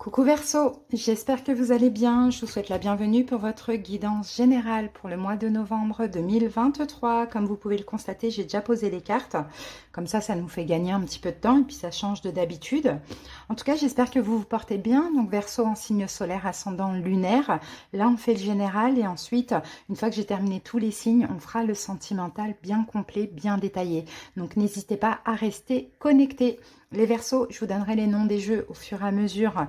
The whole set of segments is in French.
Coucou Verseau, j'espère que vous allez bien. Je vous souhaite la bienvenue pour votre guidance générale pour le mois de novembre 2023. Comme vous pouvez le constater, j'ai déjà posé les cartes. Comme ça nous fait gagner un petit peu de temps et puis ça change de d'habitude. En tout cas, j'espère que vous vous portez bien. Donc Verseau en signe solaire ascendant lunaire. Là, on fait le général et ensuite, une fois que j'ai terminé tous les signes, on fera le sentimental bien complet, bien détaillé. Donc n'hésitez pas à rester connectés. Les Verseaux, je vous donnerai les noms des jeux au fur et à mesure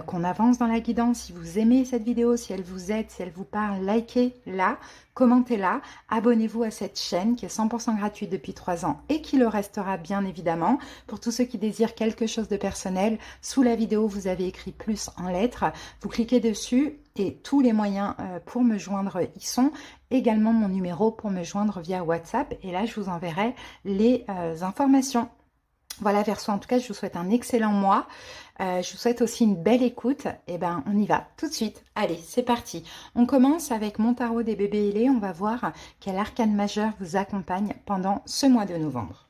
qu'on avance dans la guidance. Si vous aimez cette vidéo, si elle vous aide, si elle vous parle, likez-la, commentez-la, abonnez-vous à cette chaîne qui est 100% gratuite depuis 3 ans et qui le restera bien évidemment. Pour tous ceux qui désirent quelque chose de personnel, sous la vidéo, vous avez écrit plus en lettres. Vous cliquez dessus et tous les moyens pour me joindre y sont. Également mon numéro pour me joindre via WhatsApp et là, je vous enverrai les informations. Voilà Verseau, en tout cas, je vous souhaite un excellent mois. Je vous souhaite aussi une belle écoute. Et ben, on y va tout de suite. Allez, c'est parti. On commence avec mon tarot des bébés ailés. On va voir quel arcane majeur vous accompagne pendant ce mois de novembre.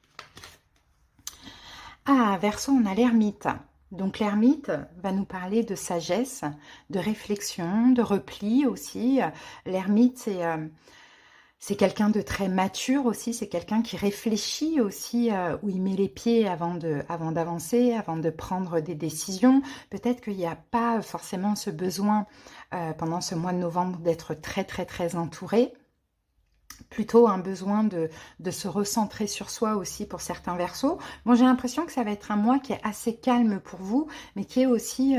Ah, Verseau, on a l'ermite. Donc l'ermite va nous parler de sagesse, de réflexion, de repli aussi. L'ermite, c'est quelqu'un de très mature aussi, c'est quelqu'un qui réfléchit aussi où il met les pieds avant d'avancer, avant de prendre des décisions. Peut-être qu'il n'y a pas forcément ce besoin pendant ce mois de novembre d'être très entouré. Plutôt un besoin de se recentrer sur soi aussi pour certains Verseaux. Bon, j'ai l'impression que ça va être un mois qui est assez calme pour vous, mais qui est aussi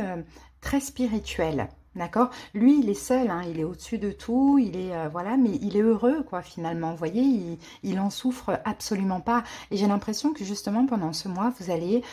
très spirituel. D'accord? Lui, il est seul, hein, il est au-dessus de tout, il est voilà, mais il est heureux, quoi, finalement. Vous voyez, il en souffre absolument pas. Et j'ai l'impression que justement, pendant ce mois, vous allez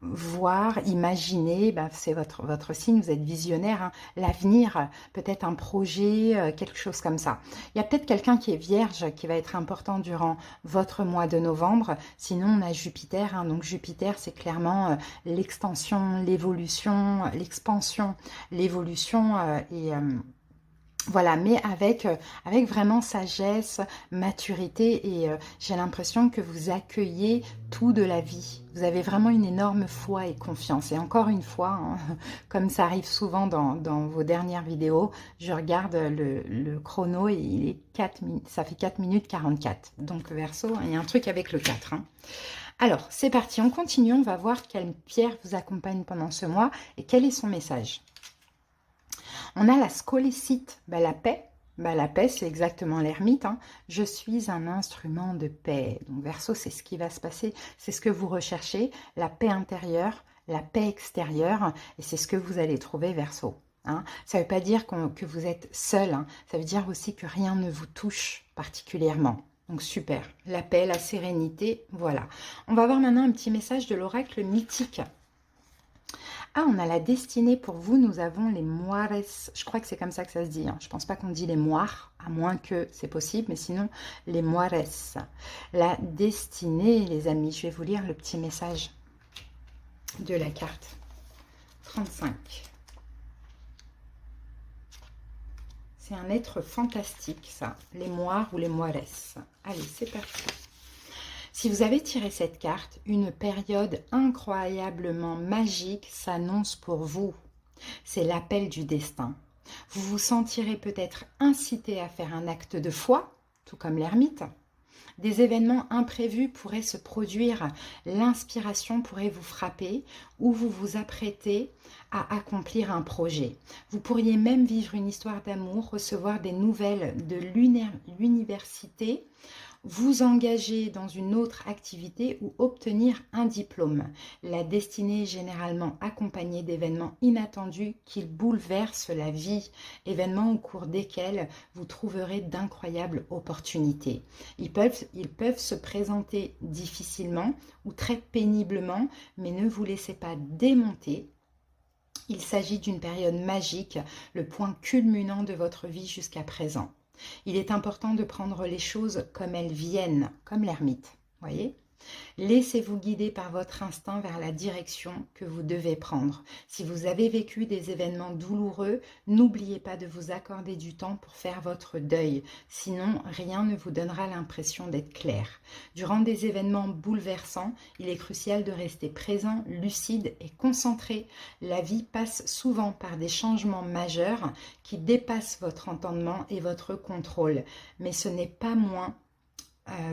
voir, imaginer, bah, c'est votre signe, vous êtes visionnaire, hein, l'avenir, peut-être un projet, quelque chose comme ça. Il y a peut-être quelqu'un qui est vierge qui va être important durant votre mois de novembre. Sinon, on a Jupiter. Hein, donc Jupiter, c'est clairement l'extension, l'évolution, l'expansion, l'évolution voilà, mais avec vraiment sagesse, maturité et j'ai l'impression que vous accueillez tout de la vie. Vous avez vraiment une énorme foi et confiance. Et encore une fois, hein, comme ça arrive souvent dans vos dernières vidéos, je regarde le chrono et il est 4 minutes, ça fait 4 minutes 44. Donc Verseau, il y a un truc avec le 4. Hein. Alors, c'est parti, on continue. On va voir quelle pierre vous accompagne pendant ce mois et quel est son message. On a la scolécite, la paix. La paix, c'est exactement l'ermite. Hein. Je suis un instrument de paix. Donc, Verseau, c'est ce qui va se passer. C'est ce que vous recherchez, la paix intérieure, la paix extérieure. Et c'est ce que vous allez trouver, Verseau. Hein. Ça ne veut pas dire que vous êtes seul. Hein. Ça veut dire aussi que rien ne vous touche particulièrement. Donc, super. La paix, la sérénité, voilà. On va voir maintenant un petit message de l'oracle mythique. Ah, on a la destinée pour vous, nous avons les moires, je crois que c'est comme ça que ça se dit, hein. Je ne pense pas qu'on dit les moires, à moins que c'est possible, mais sinon les moires. La destinée, les amis, je vais vous lire le petit message de la carte 35. C'est un être fantastique, ça, les moires ou les moires. Allez, c'est parti. Si vous avez tiré cette carte, une période incroyablement magique s'annonce pour vous. C'est l'appel du destin. Vous vous sentirez peut-être incité à faire un acte de foi, tout comme l'ermite. Des événements imprévus pourraient se produire, l'inspiration pourrait vous frapper ou vous vous apprêtez à accomplir un projet. Vous pourriez même vivre une histoire d'amour, recevoir des nouvelles de l'université, vous engager dans une autre activité ou obtenir un diplôme. La destinée est généralement accompagnée d'événements inattendus qui bouleversent la vie, événements au cours desquels vous trouverez d'incroyables opportunités. Ils peuvent se présenter difficilement ou très péniblement, mais ne vous laissez pas démonter. Il s'agit d'une période magique, le point culminant de votre vie jusqu'à présent. Il est important de prendre les choses comme elles viennent, comme l'ermite, voyez ? Laissez-vous guider par votre instinct vers la direction que vous devez prendre. Si vous avez vécu des événements douloureux, n'oubliez pas de vous accorder du temps pour faire votre deuil. Sinon, rien ne vous donnera l'impression d'être clair. Durant des événements bouleversants, il est crucial de rester présent, lucide et concentré. La vie passe souvent par des changements majeurs qui dépassent votre entendement et votre contrôle. Mais ce n'est pas moins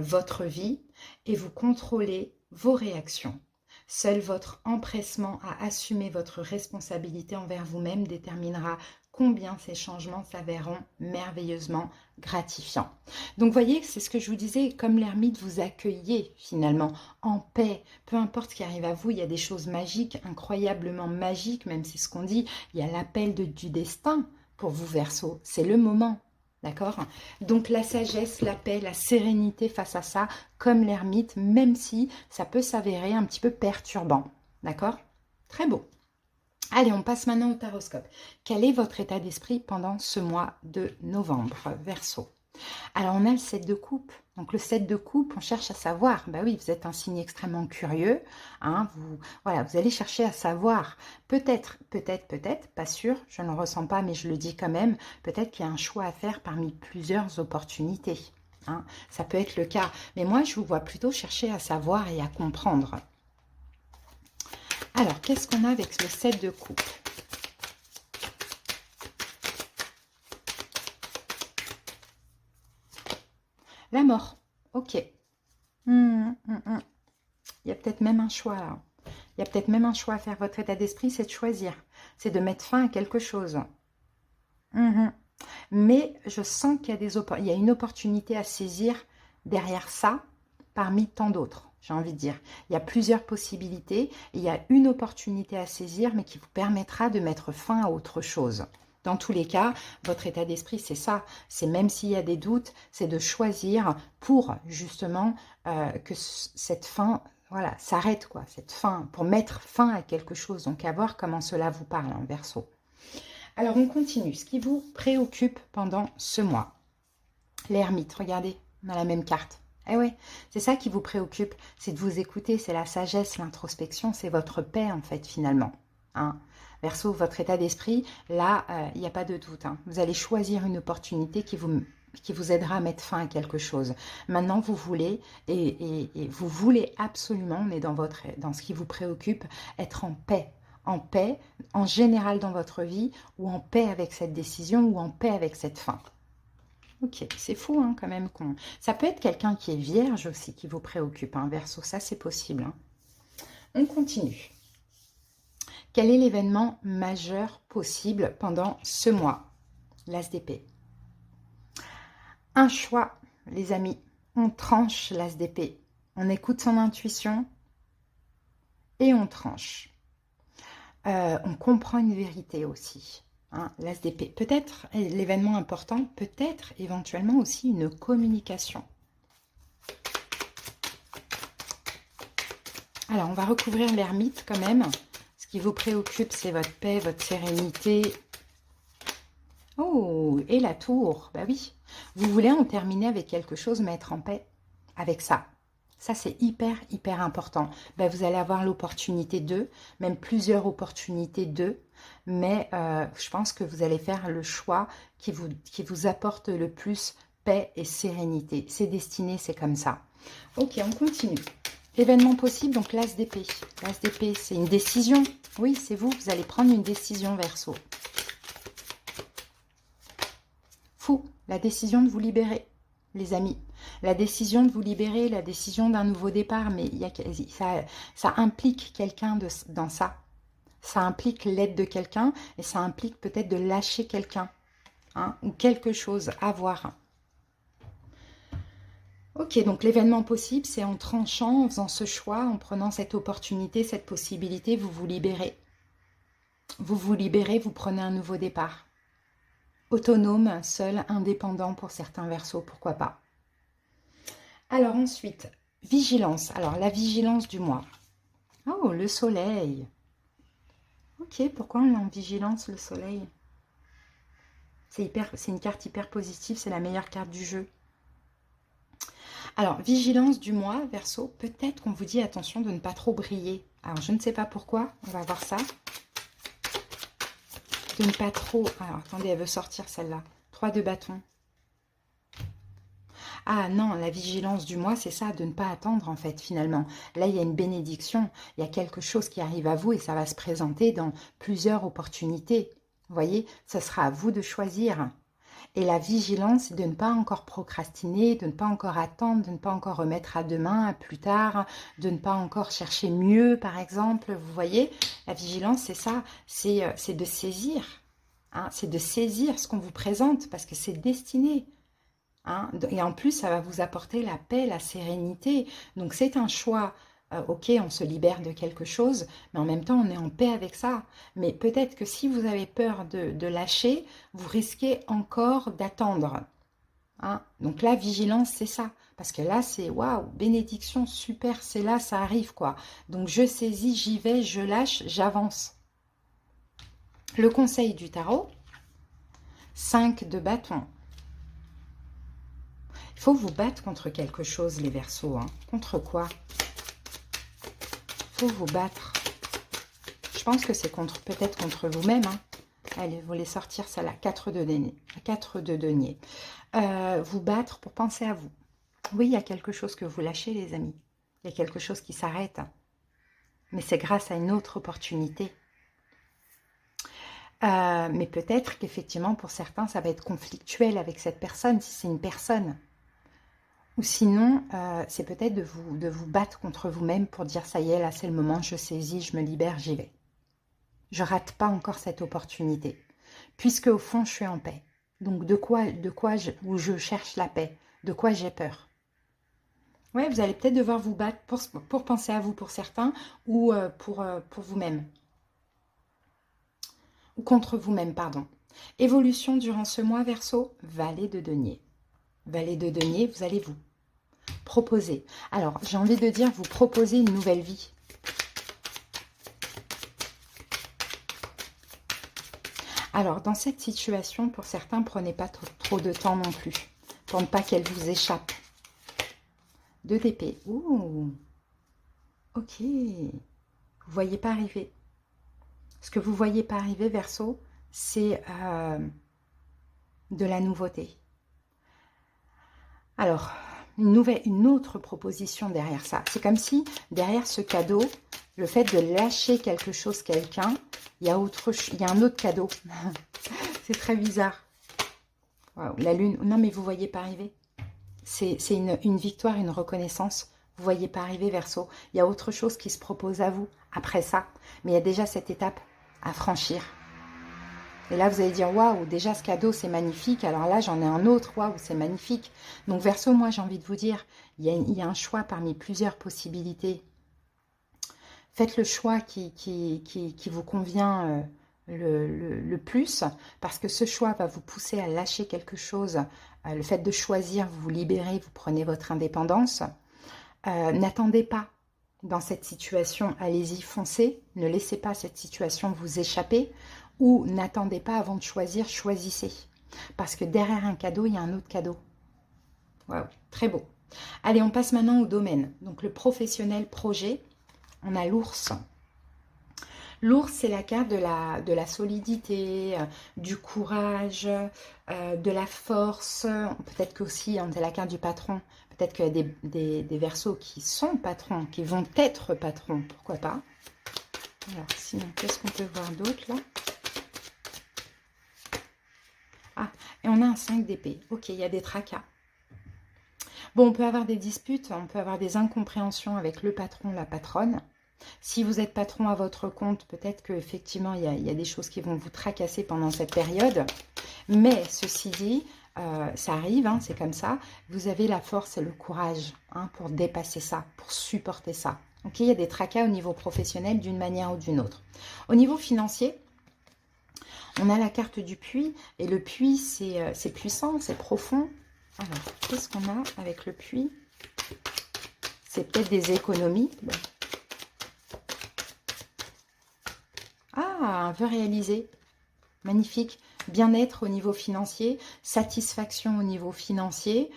votre vie et vous contrôlez vos réactions. Seul votre empressement à assumer votre responsabilité envers vous-même déterminera combien ces changements s'avéreront merveilleusement gratifiants. Donc, voyez, c'est ce que je vous disais, comme l'ermite, vous accueillez finalement en paix, peu importe ce qui arrive à vous, il y a des choses magiques, incroyablement magiques, même si ce qu'on dit, il y a l'appel du destin pour vous, Verseau, c'est le moment. D'accord? Donc la sagesse, la paix, la sérénité face à ça, comme l'ermite, même si ça peut s'avérer un petit peu perturbant. D'accord? Très beau. Allez, on passe maintenant au taroscope. Quel est votre état d'esprit pendant ce mois de novembre, Verseau? Alors, on a le 7 de coupe. Donc, le 7 de coupe, on cherche à savoir. Bah oui, vous êtes un signe extrêmement curieux. Hein, voilà, vous allez chercher à savoir. Peut-être, pas sûr, je ne le ressens pas, mais je le dis quand même. Peut-être qu'il y a un choix à faire parmi plusieurs opportunités. Hein, ça peut être le cas. Mais moi, je vous vois plutôt chercher à savoir et à comprendre. Alors, qu'est-ce qu'on a avec le 7 de coupe? La mort, ok. Il y a peut-être même un choix là. Il y a peut-être même un choix à faire. Votre état d'esprit, c'est de choisir. C'est de mettre fin à quelque chose. Mais je sens qu'il y a une opportunité à saisir derrière ça, parmi tant d'autres, j'ai envie de dire. Il y a plusieurs possibilités. Et il y a une opportunité à saisir, mais qui vous permettra de mettre fin à autre chose. Dans tous les cas, votre état d'esprit, c'est ça. C'est même s'il y a des doutes, c'est de choisir pour justement que cette fin, voilà, s'arrête, quoi. Cette fin, pour mettre fin à quelque chose. Donc, à voir comment cela vous parle, en Verseau. Alors, on continue. Ce qui vous préoccupe pendant ce mois. L'ermite, regardez, on a la même carte. Eh oui, c'est ça qui vous préoccupe, c'est de vous écouter, c'est la sagesse, l'introspection, c'est votre paix, en fait, finalement. Hein. Verseau, votre état d'esprit, là, il n'y a pas de doute. Hein. Vous allez choisir une opportunité qui vous aidera à mettre fin à quelque chose. Maintenant, vous voulez, et vous voulez absolument, mais dans ce qui vous préoccupe, être en paix, en général dans votre vie, ou en paix avec cette décision, ou en paix avec cette fin. Ok, c'est fou hein, quand même. Ça peut être quelqu'un qui est vierge aussi qui vous préoccupe, hein, Verseau, ça c'est possible. Hein. On continue. Quel est l'événement majeur possible pendant ce mois? L'As d'épée. Un choix, les amis. On tranche l'As d'épée. On écoute son intuition et on tranche. On comprend une vérité aussi. Hein, l'As d'épée. Peut-être l'événement important, peut-être éventuellement aussi une communication. Alors, on va recouvrir l'ermite quand même. Ce qui vous préoccupe, c'est votre paix, votre sérénité. Oh, et la tour, bah oui. Vous voulez en terminer avec quelque chose, mettre en paix avec ça. Ça, c'est hyper, hyper important. Ben, vous allez avoir l'opportunité de, même plusieurs opportunités de, mais je pense que vous allez faire le choix qui vous apporte le plus paix et sérénité. C'est destiné, c'est comme ça. Ok, on continue. Événement possible, donc l'As d'épée. L'As d'épée, c'est une décision. Oui, c'est vous, vous allez prendre une décision, Verseau. Fou, la décision de vous libérer, les amis. La décision de vous libérer, la décision d'un nouveau départ, mais ça implique quelqu'un dans ça. Ça implique l'aide de quelqu'un et ça implique peut-être de lâcher quelqu'un hein, ou quelque chose à voir. Ok, donc l'événement possible, c'est en tranchant, en faisant ce choix, en prenant cette opportunité, cette possibilité, vous vous libérez. Vous vous libérez, vous prenez un nouveau départ. Autonome, seul, indépendant pour certains Verseaux, pourquoi pas. Alors ensuite, vigilance. Alors la vigilance du mois. Oh, le soleil. Ok, pourquoi on est en vigilance, le soleil? C'est une carte hyper positive, c'est la meilleure carte du jeu. Alors, vigilance du mois, Verseau, peut-être qu'on vous dit attention de ne pas trop briller. Alors, je ne sais pas pourquoi, on va voir ça. De ne pas trop... Alors, attendez, elle veut sortir celle-là. 3 de bâton. Ah non, la vigilance du mois, c'est ça, de ne pas attendre en fait, finalement. Là, il y a une bénédiction, il y a quelque chose qui arrive à vous et ça va se présenter dans plusieurs opportunités. Vous voyez, ce sera à vous de choisir. Et la vigilance, c'est de ne pas encore procrastiner, de ne pas encore attendre, de ne pas encore remettre à demain, à plus tard, de ne pas encore chercher mieux, par exemple. Vous voyez, la vigilance, c'est ça, c'est de saisir. Hein, c'est de saisir ce qu'on vous présente parce que c'est destiné. Hein, et en plus, ça va vous apporter la paix, la sérénité. Donc, c'est un choix. Ok, on se libère de quelque chose, mais en même temps, on est en paix avec ça. Mais peut-être que si vous avez peur de lâcher, vous risquez encore d'attendre. Hein. Donc là, vigilance, c'est ça. Parce que là, c'est waouh, bénédiction, super, c'est là, ça arrive, quoi. Donc, je saisis, j'y vais, je lâche, j'avance. Le conseil du tarot, 5 de bâton. Il faut vous battre contre quelque chose, les Verseaux. Hein. Contre quoi? Il faut vous battre. Je pense que c'est peut-être contre vous-même. Hein. Allez, vous voulez sortir ça là. 4 de denier. 4 de denier. Vous battre pour penser à vous. Oui, il y a quelque chose que vous lâchez, les amis. Il y a quelque chose qui s'arrête. Mais c'est grâce à une autre opportunité. Mais peut-être qu'effectivement, pour certains, ça va être conflictuel avec cette personne, si c'est une personne. Ou sinon, c'est peut-être de vous battre contre vous-même pour dire, ça y est, là, c'est le moment, je saisis, je me libère, j'y vais. Je rate pas encore cette opportunité. Puisque au fond, je suis en paix. Donc, où je cherche la paix, de quoi j'ai peur. Ouais, vous allez peut-être devoir vous battre pour penser à vous, pour certains, ou pour vous-même. Ou contre vous-même, pardon. Évolution durant ce mois, Verseau, valet de denier. Valet de denier, vous allez vous proposer. Alors, j'ai envie de dire, vous proposez une nouvelle vie. Alors, dans cette situation, pour certains, prenez pas trop de temps non plus, pour ne pas qu'elle vous échappe. 2 d'épée. Ouh, ok. Vous voyez pas arriver. Ce que vous voyez pas arriver, Verseau, c'est de la nouveauté. Alors, une autre proposition derrière ça. C'est comme si, derrière ce cadeau, le fait de lâcher quelque chose, quelqu'un, il y a un autre cadeau. C'est très bizarre. Wow, la lune, non mais vous voyez pas arriver. C'est une victoire, une reconnaissance. Vous voyez pas arriver, Verseau. Il y a autre chose qui se propose à vous après ça. Mais il y a déjà cette étape à franchir. Et là, vous allez dire, waouh, déjà ce cadeau, c'est magnifique. Alors là, j'en ai un autre, waouh, c'est magnifique. Donc, Verseau, moi, j'ai envie de vous dire, il y a un choix parmi plusieurs possibilités. Faites le choix qui vous convient le plus, parce que ce choix va vous pousser à lâcher quelque chose. Le fait de choisir, vous vous libérez, vous prenez votre indépendance. N'attendez pas dans cette situation, allez-y, foncez. Ne laissez pas cette situation vous échapper. Ou n'attendez pas avant de choisir, choisissez. Parce que derrière un cadeau, il y a un autre cadeau. Waouh, très beau. Allez, on passe maintenant au domaine. Donc le professionnel projet, on a l'ours. L'ours, c'est la carte de la solidité, du courage, de la force. Peut-être qu'aussi, c'est la carte du patron. Peut-être qu'il y a des Verseaux qui sont patrons, qui vont être patrons. Pourquoi pas? Alors, sinon, qu'est-ce qu'on peut voir d'autre, là? Ah, et on a un 5 d'épée. Ok, il y a des tracas. Bon, on peut avoir des disputes, on peut avoir des incompréhensions avec le patron, la patronne. Si vous êtes patron à votre compte, peut-être qu'effectivement, il y a des choses qui vont vous tracasser pendant cette période. Mais ceci dit, ça arrive, hein, c'est comme ça. Vous avez la force et le courage hein, pour dépasser ça, pour supporter ça. Ok, il y a des tracas au niveau professionnel d'une manière ou d'une autre. Au niveau financier, on a la carte du puits. Et le puits, c'est puissant, c'est profond. Alors, qu'est-ce qu'on a avec le puits? C'est peut-être des économies. Bon. Ah, un vœu réalisé. Magnifique. Bien-être au niveau financier, satisfaction au niveau financier.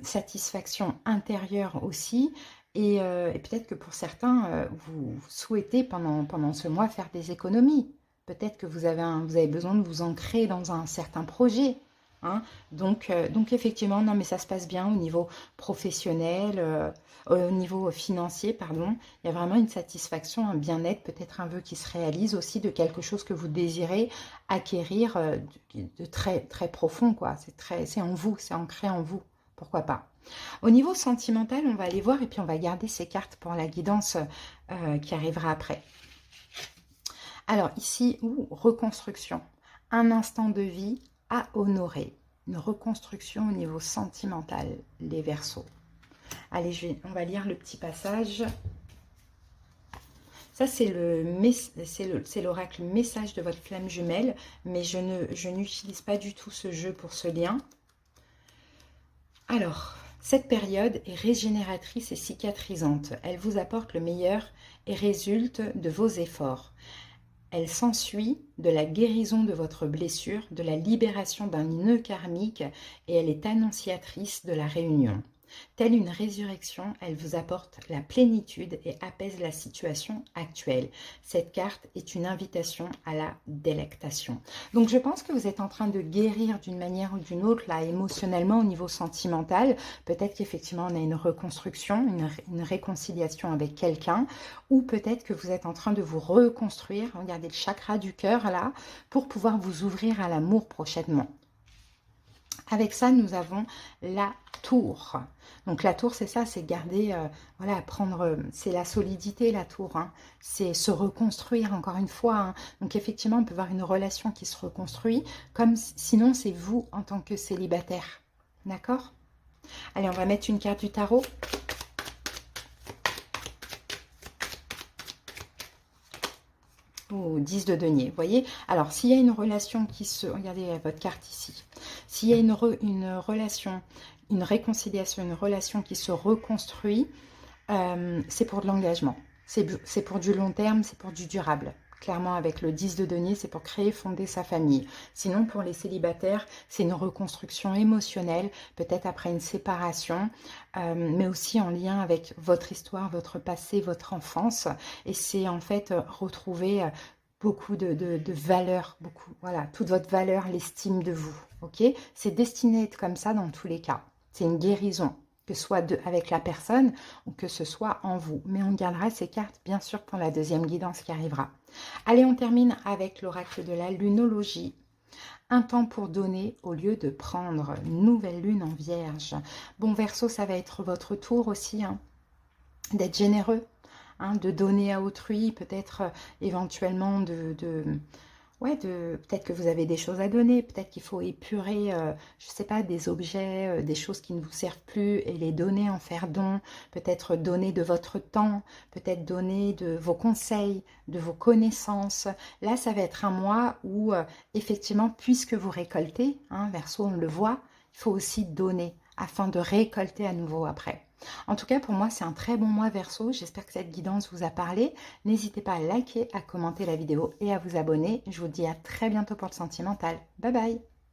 satisfaction intérieure aussi. Et peut-être que pour certains, vous souhaitez pendant ce mois faire des économies. Peut-être que vous avez besoin de vous ancrer dans un certain projet. Hein. Donc effectivement, non, mais ça se passe bien au niveau professionnel, au niveau financier, pardon. Il y a vraiment une satisfaction, un bien-être, peut-être un vœu qui se réalise aussi de quelque chose que vous désirez acquérir de très, très profond, quoi. C'est en vous, c'est ancré en vous. Pourquoi pas? Au niveau sentimental, on va aller voir et puis on va garder ces cartes pour la guidance qui arrivera après. Alors ici, reconstruction. Un instant de vie à honorer. Une reconstruction au niveau sentimental, les Verseaux. Allez, on va lire le petit passage. Ça, c'est l'oracle message de votre flamme jumelle, mais je n'utilise pas du tout ce jeu pour ce lien. Alors, cette période est régénératrice et cicatrisante. Elle vous apporte le meilleur et résulte de vos efforts. Elle s'ensuit de la guérison de votre blessure, de la libération d'un nœud karmique et elle est annonciatrice de la réunion. Telle une résurrection, elle vous apporte la plénitude et apaise la situation actuelle. Cette carte est une invitation à la délectation. Donc je pense que vous êtes en train de guérir d'une manière ou d'une autre, là, émotionnellement, au niveau sentimental. Peut-être qu'effectivement, on a une reconstruction, une réconciliation avec quelqu'un, ou peut-être que vous êtes en train de vous reconstruire, regardez le chakra du cœur, là, pour pouvoir vous ouvrir à l'amour prochainement. Avec ça, nous avons la tour. Donc la tour, c'est ça, c'est garder, voilà, prendre, c'est la solidité, la tour. Hein. C'est se reconstruire, encore une fois. Hein. Donc effectivement, on peut avoir une relation qui se reconstruit, comme sinon c'est vous en tant que célibataire. D'accord? Allez, on va mettre une carte du tarot. Ou 10 de denier, vous voyez. Alors, s'il y a une relation qui se... Regardez votre carte ici. S'il y a une relation, une réconciliation, une relation qui se reconstruit, c'est pour de l'engagement. C'est pour du long terme, c'est pour du durable. Clairement, avec le 10 de denier, c'est pour créer, fonder sa famille. Sinon, pour les célibataires, c'est une reconstruction émotionnelle, peut-être après une séparation, mais aussi en lien avec votre histoire, votre passé, votre enfance. Et c'est en fait retrouver beaucoup de valeurs, beaucoup, voilà, toute votre valeur, l'estime de vous. Ok, c'est destiné à être comme ça dans tous les cas. C'est une guérison, que ce soit avec la personne ou que ce soit en vous. Mais on gardera ces cartes, bien sûr, pour la deuxième guidance qui arrivera. Allez, on termine avec l'oracle de la lunologie. Un temps pour donner au lieu de prendre. Nouvelle lune en vierge. Bon, Verseau, ça va être votre tour aussi, hein, d'être généreux, hein, de donner à autrui, peut-être éventuellement peut-être que vous avez des choses à donner, peut-être qu'il faut épurer, je ne sais pas, des objets, des choses qui ne vous servent plus et les donner, en faire don, peut-être donner de votre temps, peut-être donner de vos conseils, de vos connaissances. Là, ça va être un mois où, effectivement, puisque vous récoltez, hein, Verseau, on le voit, il faut aussi donner afin de récolter à nouveau après. En tout cas, pour moi, c'est un très bon mois Verseau. J'espère que cette guidance vous a parlé. N'hésitez pas à liker, à commenter la vidéo et à vous abonner. Je vous dis à très bientôt pour le sentimental. Bye bye!